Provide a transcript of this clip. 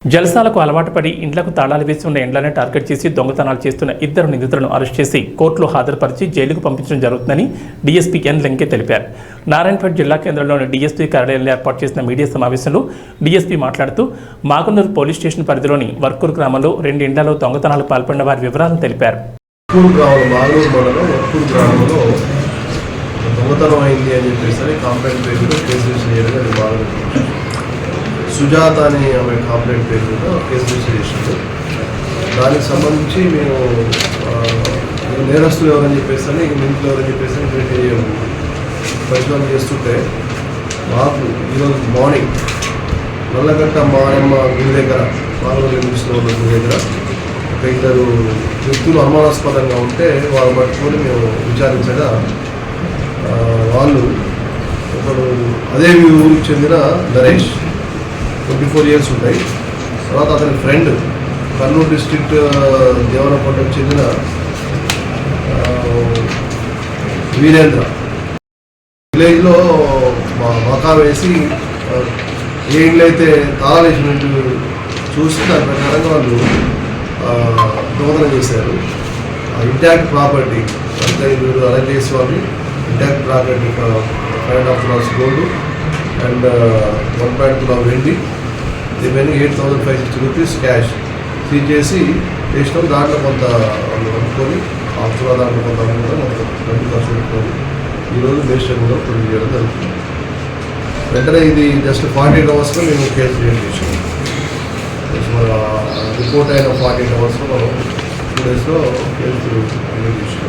జలసాలకు అలవాటు పడి ఇండ్లకు తాళాలు వేసి ఉన్న ఇండ్లనే టార్గెట్ చేసి దొంగతనాలు చేస్తున్న ఇద్దరు నిందితులను అరెస్ట్ చేసి కోర్టులో హాజరుపరిచి జైలుకు పంపించడం జరుగుతుందని డీఎస్పీ ఎన్ లంకే తెలిపారు. నారాయణపేట జిల్లా కేంద్రంలోని డీఎస్పీ కార్యాలయంలో ఏర్పాటు చేసిన మీడియా సమావేశంలో డీఎస్పీ మాట్లాడుతూ మాగునూరు పోలీస్ స్టేషన్ పరిధిలోని వర్కూరు గ్రామంలో 2 ఇండ్లలో దొంగతనాలకు పాల్పడిన వారి వివరాలను తెలిపారు. సుజాత అని ఆమె కంప్లైంట్ పేరు మీద కేసు రిజిస్టర్ చేసింది. దానికి సంబంధించి మేము నేరస్తులు ఎవరని చెప్పేసి నిందితులు ఎవరని చెప్పేసి పరిశోధన చేస్తుంటే మాకు ఈరోజు మార్నింగ్ నల్లగట్ట మాయమ్మ గుడి దగ్గర గుడి దగ్గర ఒక 2 వ్యక్తులు అనుమానాస్పదంగా ఉంటే వాళ్ళు పట్టుకొని మేము విచారించగా వాళ్ళు ఒకడు అదే ఊరికి చెందిన నరేష్ 24 years ఉంటాయి. తర్వాత అతని ఫ్రెండ్ కర్నూలు డిస్ట్రిక్ట్ దేవనకోటకు చెందిన వీరేంద్ర విలేజ్లో మకా వేసి ఏ ఇండ్లు అయితే తాళాలు వేసినట్టు చూసి దాని ప్రకారంగా వాళ్ళు దొంగతనం చేశారు. ఇంటాక్ట్ ప్రాపర్టీ అంటే వీరు అరెస్ట్ చేసే వాళ్ళు intact property 5.5 lakhs gold and 1.2 lakh వెండి, రిమైనింగ్ 8,560 rupees క్యాష్ సీజ్ చేసి చేసినాం. దాంట్లో కొంత అనుకొని ఆఫ్టర్ దాంట్లో కొంత అమౌంట్ 20% పెట్టుకొని ఈరోజు మేజిస్ట్రేట్ కూడా ప్రొడ్యూస్ చేయడం జరుగుతుంది. వెంటనే ఇది జస్ట్ 48 hours మేము కేసు క్రియేట్ చేసాం. రిపోర్ట్ అయిన 48 hours మనం 2 days కేసు క్రియేట్ చేసాం.